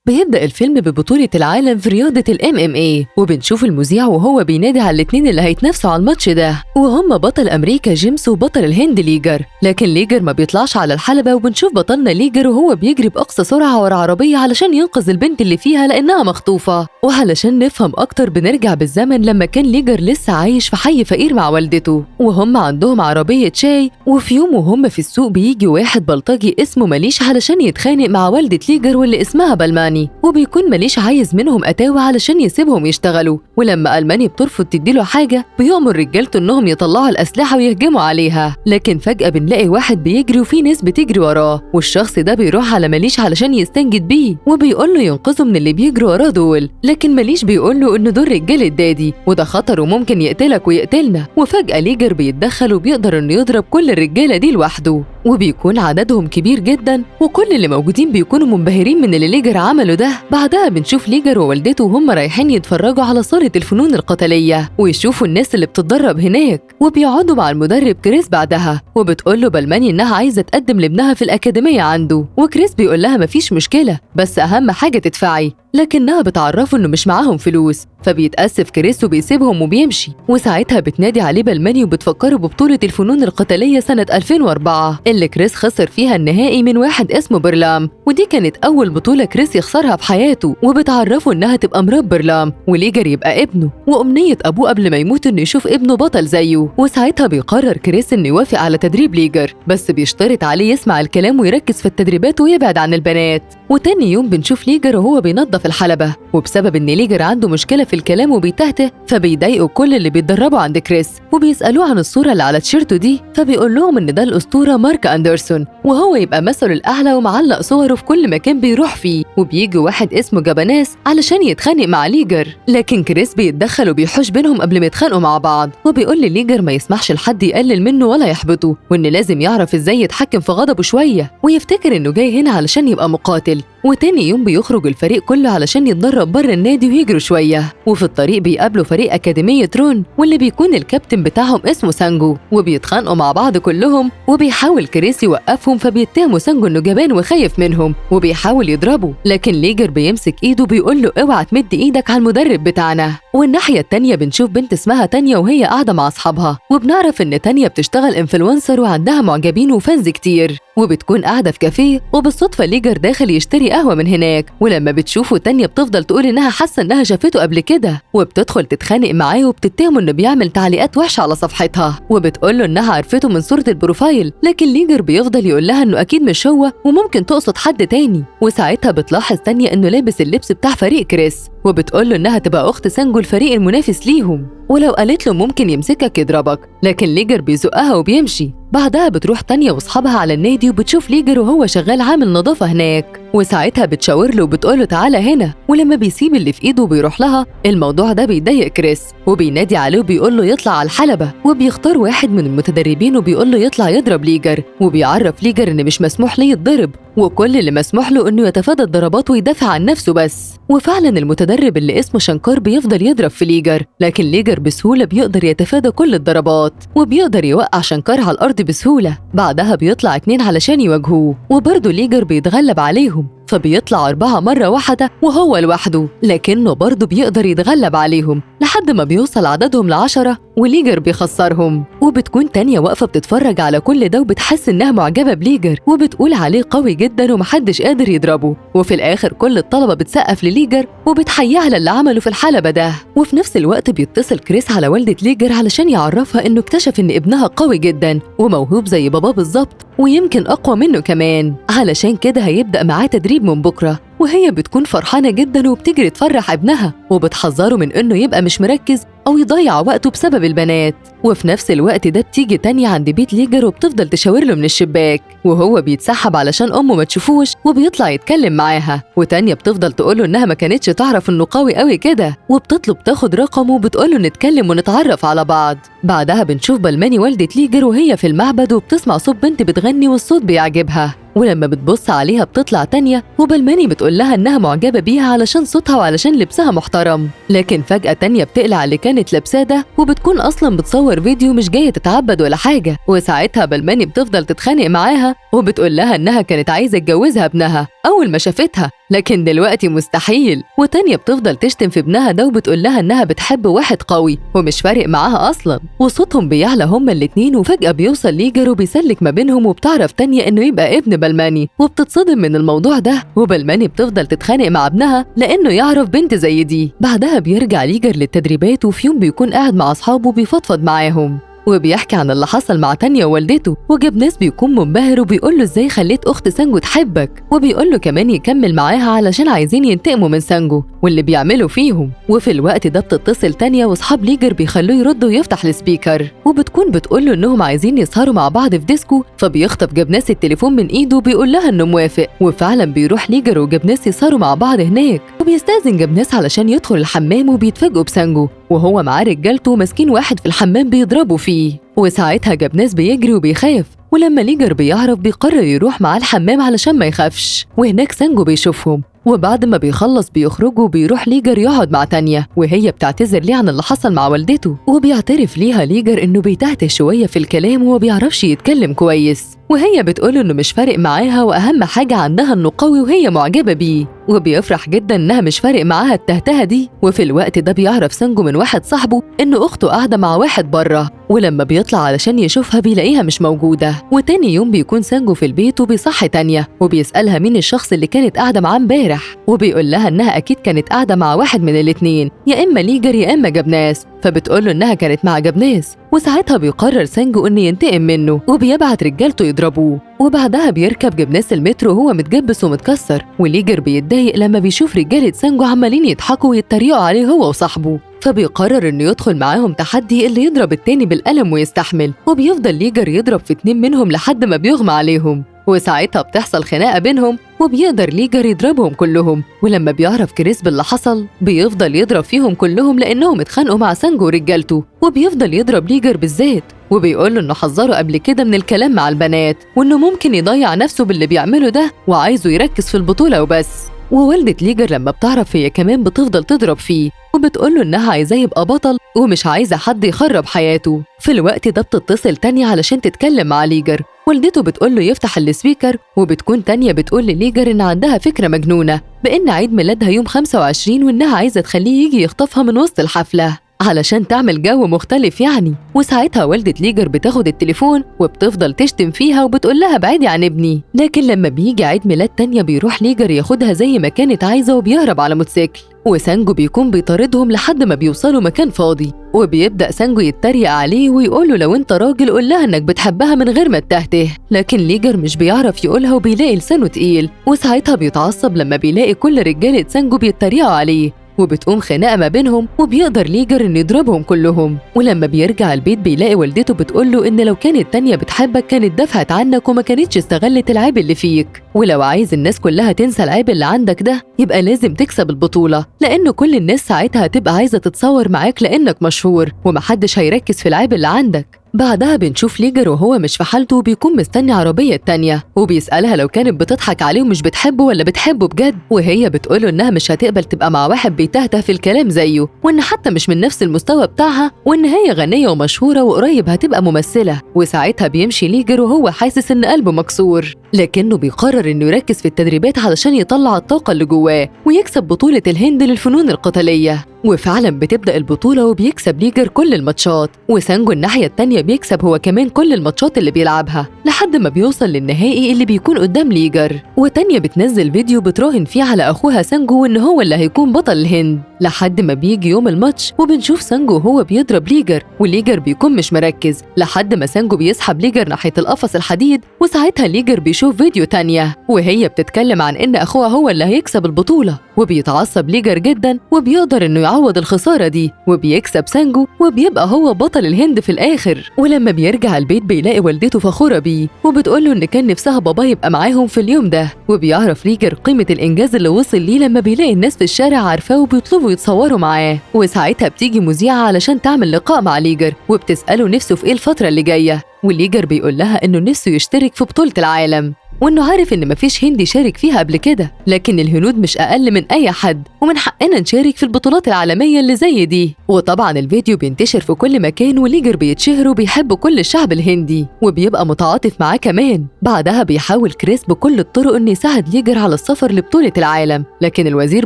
بيبدأ الفيلم ببطولة العالم في رياضة ال MMA، وبنشوف المذيع وهو بينادي على الاتنين اللي هيتنافسوا على الماتش ده، وهم بطل أمريكا جيمس وبطل الهند ليجر. لكن ليجر ما بيطلعش على الحلبة، وبنشوف بطلنا ليجر وهو بيجري بأقصى سرعة ورا عربية علشان ينقذ البنت اللي فيها لأنها مخطوفة. وعلشان نفهم أكتر بنرجع بالزمن لما كان ليجر لسه عايش في حي فقير مع والدته، وهم عندهم عربية شاي. وفي يوم وهم في السوق بيجي واحد بلطجي اسمه ماليش علشان يتخانق مع والدة ليجر واللي اسمها بلماني، وبيكون ماليش عايز منهم أتاوة علشان يسيبهم يشتغلوا. ولما ألماني بترفض تديله حاجة بيأمر رجالته إنهم يطلعوا الأسلحة ويهجموا عليها. لكن فجأة بنلاقي واحد بيجري وفي ناس بتجري وراه، والشخص ده بيروح على ماليش علشان يستنجد بيه وبيقول له ينقذه من اللي بيجروا وراه دول. لكن ماليش بيقول له إن دول رجال الدادي وده خطر وممكن يقتلك ويقتلنا. وفجأة ليجر بيتدخل وبيقدر إنه يضرب كل الرجالة دي لوحده، وبيكون عددهم كبير جدا وكل اللي موجودين بيكونوا منبهرين من اللي ليجر عمله ده. بعدها بنشوف ليجر ووالدته وهم رايحين يتفرجوا على صالة الفنون القتالية ويشوفوا الناس اللي بتتدرب هناك، وبيقعدوا مع المدرب كريس بعدها، وبتقول له بلماني إنها عايزة تقدم لابنها في الأكاديمية عنده، وكريس بيقول لها مفيش مشكلة بس أهم حاجة تدفعي. لكنها بتعرفه إنه مش معاهم فلوس، فبيتأسف كريس وبيسيبهم وبيمشي. وساعتها بتنادي عليه بلماني وبتفكره ببطولة الفنون القتالية سنة 2004 اللي كريس خسر فيها النهائي من واحد اسمه برلام، ودي كانت أول بطولة كريس يخسرها في حياته. وبتعرفه إنها تبقى مرات برلام وليجر يبقى ابنه، وأمنية أبوه قبل ما يموت إنه يشوف ابنه بطل زيه. وساعتها بيقرر كريس إنه يوافق على تدريب ليجر، بس بيشترط عليه يسمع الكلام ويركز في التدريبات ويبعد عن البنات. وتاني يوم بنشوف ليجر وهو بينظف الحلبة، وبسبب إن ليجر عنده مشكلة في الكلام وبيتهته فبيضايقوا كل اللي بيتدربوا عند كريس، وبيسألوه عن الصورة اللي على تيشيرته دي، فبيقول لهم إن ده الأسطورة مارك أندرسون وهو يبقى مثله الأعلى ومعلق صوره في كل مكان بيروح فيه. وبيجي واحد اسمه جبناس علشان يتخانق مع ليجر، لكن كريس بيتدخل وبيحوش بينهم قبل ما يتخانقوا مع بعض، وبيقول لليجر ما يسمحش لحد يقلل منه ولا يحبطه، وإن لازم يعرف إزاي يتحكم في غضبه شوية ويفتكر إنه جاي هنا علشان يبقى مقاتل. وتاني يوم بيخرج الفريق كله علشان يتدرب بره النادي ويجروا شوية، وفي الطريق بيقابلوا فريق أكاديمية رون واللي بيكون الكابتن بتاعهم اسمه سانجو، وبيتخانقوا مع بعض كلهم. وبيحاول كريس يوقفهم فبيتهموا سانجو إنه جبان وخايف منهم وبيحاول يضربه، لكن ليجر بيمسك إيده وبيقول له اوعى تمد إيدك على المدرب بتاعنا. والناحية التانية بنشوف بنت اسمها تانيا وهي قاعدة مع أصحابها، وبنعرف إن تانيا بتشتغل انفلونسر وعندها معجبين وفانز كتير، وبتكون قاعدة في كافيه وبالصدفة ليجر داخل يشتري قهوة من هناك. ولما بتشوفه تانيا بتفضل تقول إنها حاسة إنها شافته قبل كده، وبتدخل تتخانق معاه وبتتهمه إنه بيعمل تعليقات وحشة على صفحتها، وبتقول له إنها عرفته من صورة البروفايل، لكن ليجر بيفضل يقول لها إنه أكيد مش هو وممكن تقصد حد تاني. وساعتها بتلاحظ تانيا إنه لابس اللبس بتاع فريق كريس، وبتقول له إنها تبقى أخت سانجو الفريق المنافس ليهم، ولو قالت له ممكن يمسكك يضربك، لكن ليجر بيزقها وبيمشي. بعدها بتروح تانيا واصحابها على النادي وبتشوف ليجر وهو شغال عامل نظافة هناك، وساعتها بتشاور له وبتقوله تعالى هنا. ولما بيسيب اللي في ايده وبيروح لها الموضوع ده بيضايق كريس، وبينادي عليه وبيقول له يطلع على الحلبة، وبيختار واحد من المتدربين وبيقول له يطلع يضرب ليجر، وبيعرف ليجر ان مش مسموح ليه يتضرب وكل اللي مسموح له انه يتفادى الضربات ويدافع عن نفسه بس. وفعلا المتدرب اللي اسمه شنكار بيفضل يضرب في ليجر، لكن ليجر بسهولة بيقدر يتفادى كل الضربات وبيقدر يوقع شنكار على الأرض بسهولة. بعدها بيطلع 2 علشان يواجهوه، وبرضه ليجر بيتغلب عليهم فبيطلع 4 مرة واحدة وهو لوحده، لكنه برضه بيقدر يتغلب عليهم لحد ما بيوصل عددهم ل10 وليجر بيخسرهم. وبتكون تانيا واقفة بتتفرج على كل ده وبتحس إنها معجبة بليجر وبتقول عليه قوي جدا ومحدش قادر يضربه. وفي الآخر كل الطلبة بتسقف لليجر وبتحييه على اللي عمله في الحلبة ده. وفي نفس الوقت بيتصل كريس على والدة ليجر علشان يعرفها إنه اكتشف إن ابنها قوي جدا وموهوب زي باباه بالظبط ويمكن أقوى منه كمان، علشان كده هيبدأ معاه تدريب من بكرة. وهي بتكون فرحانة جدا وبتجري تفرح ابنها وبتحذره من إنه يبقى مش مركز أو يضيع وقته بسبب البنات. وفي نفس الوقت ده بتيجي تانيا عند بيت ليجر وبتفضل تشاور له من الشباك وهو بيتسحب علشان أمه ما تشوفوش وبيطلع يتكلم معاها، وتانيا بتفضل تقوله إنها ما كانتش تعرف إنه قوي قوي كده وبتطلب تاخد رقمه وبتقوله نتكلم ونتعرف على بعض. بعدها بنشوف بلماني والدة ليجر وهي في المعبد وبتسمع صوت بنت بتغني والصوت بيعجبها، ولما بتبص عليها بتطلع تانيا وبلماني بتقول لها إنها معجبة بيها علشان صوتها وعلشان لبسها محترم. لكن فجأة تانيا بتقلع اللي كانت لابساه ده وبتكون أصلا بتصور فيديو مش جاية تتعبد ولا حاجة. وساعتها بلماني بتفضل تتخانق معاها وبتقول لها إنها كانت عايزة تجوزها ابنها أول ما شافتها، لكن دلوقتي مستحيل. وتانيا بتفضل تشتم في ابنها ده وبتقول لها إنها بتحب واحد قوي ومش فارق معاها أصلا. وصوتهم بيعلى هما الاتنين، وفجأة بيوصل ليجر وبيسلك ما بينهم، وبتعرف تانيا إنه يبقى ابن بلماني وبتتصدم من الموضوع ده. وبلماني بتفضل تتخانق مع ابنها لأنه يعرف بنت زي دي. بعدها بيرجع ليجر للتدريبات، وفي يوم بيكون قاعد مع أصحابه بيفضفض معاهم وبيحكي عن اللي حصل مع تانيا ووالدته. وجبناس بيكون منبهر وبيقول له ازاي خليت اخت سانجو تحبك، وبيقول له كمان يكمل معاها علشان عايزين ينتقموا من سانجو واللي بيعملوا فيهم. وفي الوقت ده بتتصل تانيا واصحاب ليجر بيخلوه يرد ويفتح السبيكر، وبتكون بتقول له انهم عايزين يسهروا مع بعض في ديسكو. فبيخطف جبناس التليفون من ايده وبيقول لها انه موافق، وفعلا بيروح ليجر وجبناس يسهروا مع بعض هناك. وبيستأذن جبناس علشان يدخل الحمام، وبيتفاجئوا بسانجو وهو معاه رجالته ماسكين واحد في الحمام بيضربوا فيه. وساعتها جبناس بيجري وبيخاف، ولما ليجر بيعرف بيقرر يروح معاه الحمام علشان ما يخافش. وهناك سانجو بيشوفهم، وبعد ما بيخلص بيخرجوا وبيروح ليجر يقعد مع تانيا، وهي بتعتذر ليه عن اللي حصل مع والدته. وبيعترف ليها ليجر انه بيتهته شويه في الكلام وما بيعرفش يتكلم كويس، وهي بتقول انه مش فارق معاها واهم حاجه عندها انه قوي وهي معجبه بيه. وبيفرح جدا انها مش فارق معاها التهتهه دي. وفي الوقت ده بيعرف سانجو من واحد صاحبه ان اخته قاعده مع واحد بره، ولما بيطلع علشان يشوفها بيلاقيها مش موجوده. وتاني يوم بيكون سانجو في البيت وبيصحي تانيا وبيسالها مين الشخص اللي كانت قاعده معاه امبارح، وبيقول لها انها اكيد كانت قاعده مع واحد من الاتنين، يا اما ليجر يا اما جبناس. فبتقول له انها كانت مع جبناس، وساعتها بيقرر سانجو انه ينتقم منه وبيبعت رجالته يضربوه. وبعدها بيركب جبناس المترو وهو متجبس ومتكسر، وليجر بيتضايق لما بيشوف رجاله سانجو عمالين يضحكوا ويتريقوا عليه هو وصاحبه. فبيقرر انه يدخل معاهم تحدي اللي يضرب التاني بالقلم ويستحمل. وبيفضل ليجر يضرب في 2 منهم لحد ما بيغمى عليهم، وساعتها بتحصل خناقه بينهم وبيقدر ليجر يضربهم كلهم. ولما بيعرف كريس باللي حصل بيفضل يضرب فيهم كلهم لانهم اتخانقوا مع سانجو ورجالته. وبيفضل يضرب ليجر بالذات، وبيقول له انه حذره قبل كده من الكلام مع البنات، وانه ممكن يضيع نفسه باللي بيعمله ده وعايزه يركز في البطوله وبس. ووالدة ليجر لما بتعرف هي كمان بتفضل تضرب فيه، وبتقوله إنها عايزاه يبقى بطل ومش عايزة حد يخرب حياته. في الوقت ده بتتصل تانيا علشان تتكلم مع ليجر، والدته بتقوله يفتح السبيكر، وبتكون تانيا بتقول لليجر إن عندها فكرة مجنونة بإن عيد ميلادها يوم 25 وإنها عايزة تخليه يجي يخطفها من وسط الحفلة علشان تعمل جو مختلف يعني. وساعتها والدة ليجر بتاخد التليفون وبتفضل تشتم فيها وبتقول لها بعيدي عن ابني. لكن لما بيجي عيد ميلاد تانيا بيروح ليجر ياخدها زي ما كانت عايزة وبيهرب على موتوسيكل، وسانجو بيكون بيطاردهم لحد ما بيوصلوا مكان فاضي. وبيبدأ سانجو يتريق عليه ويقوله لو انت راجل قول لها انك بتحبها من غير ما تتهته. لكن ليجر مش بيعرف يقولها وبيلاقي لسانه تقيل، وساعتها بيتعصب لما بيلاقي كل رجالة سانجو بيتريقوا عليه، وبتقوم خناقه ما بينهم وبيقدر ليجر انه يضربهم كلهم. ولما بيرجع البيت بيلاقي والدته بتقوله ان لو كانت تانيا بتحبك كانت دفعت عنك وما كانتش استغلت العيب اللي فيك، ولو عايز الناس كلها تنسى العيب اللي عندك ده يبقى لازم تكسب البطوله، لانه كل الناس ساعتها هتبقى عايزه تتصور معاك لانك مشهور ومحدش هيركز في العيب اللي عندك. بعدها بنشوف ليجر وهو مش في حالته وبيكون مستني عربية تانية، وبيسألها لو كانت بتضحك عليه ومش بتحبه ولا بتحبه بجد، وهي بتقوله إنها مش هتقبل تبقى مع واحد بيتهته في الكلام زيه، وإن حتى مش من نفس المستوى بتاعها، وإن هي غنية ومشهورة وقريب هتبقى ممثلة. وساعتها بيمشي ليجر وهو حاسس إن قلبه مكسور، لكنه بيقرر إنه يركز في التدريبات علشان يطلع الطاقة اللي جواه ويكسب بطولة الهند للفنون القتالية. وفعلا بتبدأ البطولة وبيكسب ليجر كل الماتشات، وسانجو الناحية التانية بيكسب هو كمان كل الماتشات اللي بيلعبها لحد ما بيوصل للنهائي اللي بيكون قدام ليجر. وتانية بتنزل فيديو بتراهن فيه على أخوها سانجو وإن هو اللي هيكون بطل الهند، لحد ما بيجي يوم الماتش وبنشوف سانجو وهو بيضرب ليجر وليجر بيكون مش مركز، لحد ما سانجو بيسحب ليجر ناحية القفص الحديد. وساعتها ليجر بيشوف فيديو تانية وهي بتتكلم عن إن أخوها هو اللي هيكسب البطولة، وبيتعصب ليجر جدا وبيقدر إنه يعوض الخسارة دي وبيكسب سانجو وبيبقى هو بطل الهند في الآخر. ولما بيرجع البيت بيلاقي والدته فخورة بيه وبتقوله إن كان نفسها باباه يبقى معاهم في اليوم ده، وبيعرف ليجر قيمة الإنجاز اللي وصل ليه لما بيلاقي الناس في الشارع عارفاه وبيطلبوا يتصوروا معاه. وساعتها بتيجي مذيعة علشان تعمل لقاء مع ليجر وبتسأله نفسه في إيه الفترة اللي جاية، وليجر بيقول لها إنه نفسه يشترك في بطولة العالم. وإنه عارف إن مفيش هندي شارك فيها قبل كده، لكن الهنود مش أقل من أي حد، ومن حقنا نشارك في البطولات العالمية اللي زي دي. وطبعا الفيديو بينتشر في كل مكان، وليجر بيتشهر وبيحب كل الشعب الهندي وبيبقى متعاطف معاه كمان. بعدها بيحاول كريس بكل الطرق إنه يساعد ليجر على السفر لبطولة العالم، لكن الوزير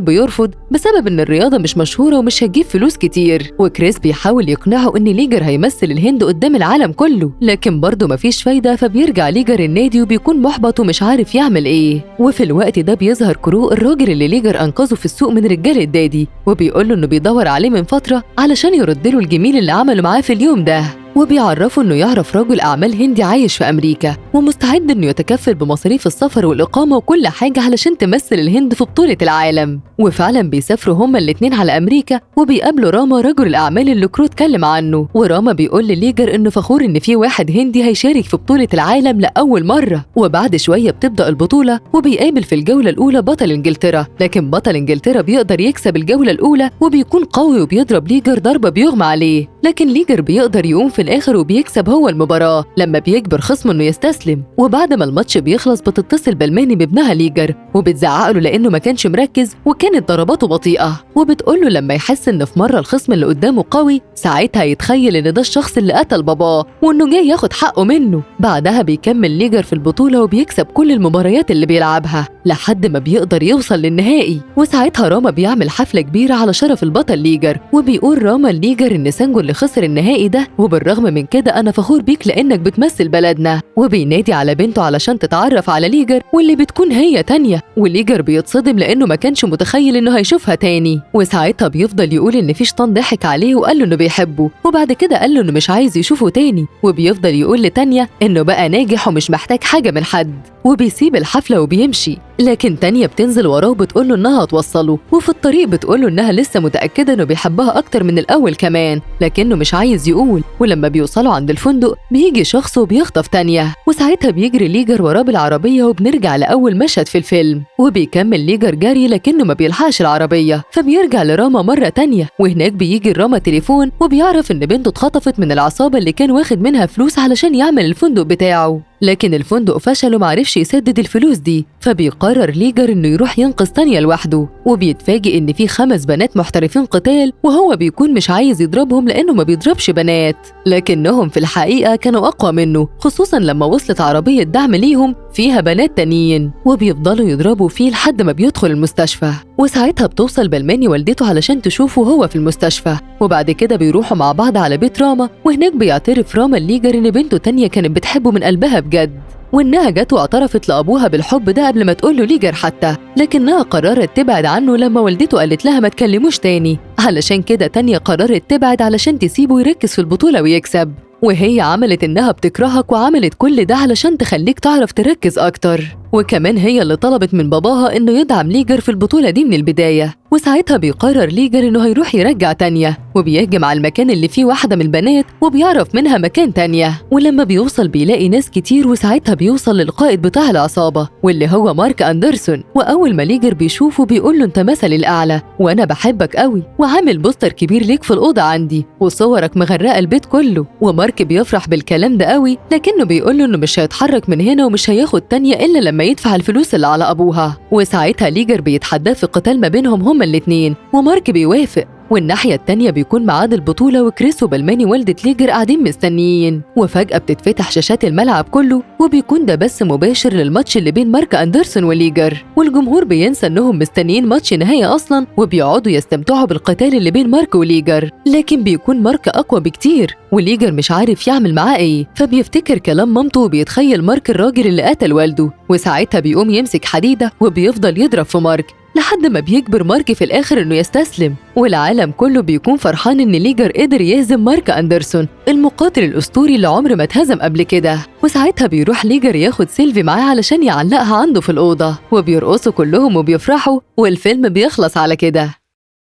بيرفض بسبب إن الرياضة مش مشهورة ومش هتجيب فلوس كتير. وكريس بيحاول يقنعه إن ليجر هيمثل الهند قدام العالم كله، لكن برضه مفيش فايدة. فبيرجع ليجر النادي وبيكون محبط ومش عارف يعمل إيه. وفي الوقت ده بيظهر كرو، الراجل اللي ليجر أنقذه في السوق من رجال الدادي، وبيقول له إنه بيدور عليه من فترة علشان يرد له الجميل اللي عمله معاه في اليوم ده، وبيعرفه إنه يعرف رجل أعمال هندي عايش في أمريكا ومستعد إنه يتكفل بمصاريف السفر والإقامة وكل حاجة علشان تمثل الهند في بطولة العالم. وفعلا بيسافروا هما الاتنين على أمريكا، وبيقابلوا راما رجل الأعمال اللي كرو اتكلم عنه. وراما بيقول لليجر إنه فخور إن في واحد هندي هيشارك في بطولة العالم لأول مرة. وبعد شوية بتبدأ البطولة، وبيقابل في الجولة الأولى بطل إنجلترا، لكن بطل إنجلترا بيقدر يكسب الجولة الأولى وبيكون قوي وبيضرب ليجر ضربة بيغمى عليه، لكن ليجر بيقدر يقوم في الآخر وبيكسب هو المباراة لما بيجبر خصمه إنه يستسلم. وبعد ما الماتش بيخلص بتتصل بلماني بابنها ليجر وبتزعقله لأنه ما كانش مركز وكانت ضرباته بطيئة، وبتقوله لما يحس إن في مرة الخصم اللي قدامه قوي ساعتها يتخيل إن ده الشخص اللي قتل باباه وإنه جاي ياخد حقه منه. بعدها بيكمل ليجر في البطولة وبيكسب كل المباريات اللي بيلعبها لحد ما بيقدر يوصل للنهائي. وساعتها راما بيعمل حفلة كبيرة على شرف البطل ليجر، وبيقول راما ليجر إن سانجو اللي خسر النهائي ده، وبالرغم من كده أنا فخور بيك لأنك بتمثل بلدنا. وبينادي على بنته علشان تتعرف على ليجر، واللي بتكون هي تانية، وليجر بيتصدم لأنه ما كانش متخيل إنه هيشوفها تاني. وساعتها بيفضل يقول إن في شيطان ضحك عليه وقال له إنه بيحبه، وبعد كده قال له إنه مش عايز يشوفه تاني. وبيفضل يقول لتانية إنه بقى ناجح ومش محتاج حاجة من حد، وبيسيب الحفلة وبيمشي. لكن تانية بتنزل وراه وبتقول له إنها هتوصله، وفي الطريق بتقول له إنها لسه متأكدة إنه بيحبها أكتر من الأول كمان، لكنه مش عايز يقول. ولما بيوصلوا عند الفندق بيجي شخص وبيخطف تانية، وساعتها بيجري ليجر وراه بالعربية. وبنرجع لأول مشهد في الفيلم، وبيكمل ليجر جري لكنه ما بيلحقش العربية، فبيرجع لراما مرة تانية، وهناك بيجي لراما تليفون وبيعرف إن بنته اتخطفت من العصابة اللي كان واخد منها فلوس علشان يعمل الفندق بتاعه، لكن الفندق فشل ومعرفش يسدد الفلوس دي. فبيقرر ليجر إنه يروح ينقذ تانية لوحده، وبيتفاجئ إن في 5 بنات محترفين قتال، وهو بيكون مش عايز يضربهم لأنه ما بيضربش بنات، لكنهم في الحقيقة كانوا أقوى منه، خصوصا لما وصلت عربية دعم ليهم فيها بنات تانيين، وبيفضلوا يضربوا فيه لحد ما بيدخل المستشفى. وساعتها بتوصل بلماني والدته علشان تشوفه وهو في المستشفى، وبعد كده بيروحوا مع بعض على بيت راما، وهناك بيعترف راما ليجر إن بنته تانية كانت بتحبه من قلبها بجد، وإنها جت واعترفت لأبوها بالحب ده قبل ما تقوله ليجر حتى، لكنها قررت تبعد عنه لما والدته قالت لها ما تكلموش تاني. علشان كده تانية قررت تبعد علشان تسيبه يركز في البطولة ويكسب، وهي عملت إنها بتكرهك وعملت كل ده علشان تخليك تعرف تركز أكتر. وكمان هي اللي طلبت من باباها إنه يدعم ليجر في البطولة دي من البداية. وساعتها بيقرر ليجر إنه هيروح يرجع تانية، وبيهجم على المكان اللي فيه واحدة من البنات وبيعرف منها مكان تانية. ولما بيوصل بيلاقي ناس كتير، وساعتها بيوصل للقائد بتاع العصابة واللي هو مارك أندرسون. وأول ما ليجر بيشوفه بيقول له أنت مثلي الأعلى وأنا بحبك قوي، وعامل بوستر كبير ليك في الأوضة عندي وصورك مغرقة البيت كله. ومارك بيفرح بالكلام ده قوي، لكنه بيقول له إنه مش هيتحرك من هنا ومش هياخد تانية إلا لما يدفع الفلوس اللي على أبوها. وساعتها ليجر بيتحداه في قتال ما بينهم هما الاتنين، ومارك بيوافق. والناحية التانية بيكون ميعاد البطولة، وكريس وبلماني والدة ليجر قاعدين مستنيين، وفجأة بتتفتح شاشات الملعب كله، وبيكون ده بس مباشر للماتش اللي بين مارك أندرسون وليجر. والجمهور بينسى انهم مستنيين ماتش نهائي اصلا، وبيقعدوا يستمتعوا بالقتال اللي بين مارك وليجر، لكن بيكون مارك اقوى بكتير وليجر مش عارف يعمل معاه ايه. فبيفتكر كلام مامته وبيتخيل مارك الراجل اللي قتل والده، وساعتها بيقوم يمسك حديدة وبيفضل يضرب في مارك لحد ما بيجبر مارك في الآخر إنه يستسلم. والعالم كله بيكون فرحان إن ليجر قدر يهزم مارك أندرسون المقاتل الأسطوري اللي عمره ما اتهزم قبل كده. وساعتها بيروح ليجر ياخد سيلفي معاه علشان يعلقها عنده في الأوضة، وبيرقصوا كلهم وبيفرحوا، والفيلم بيخلص على كده.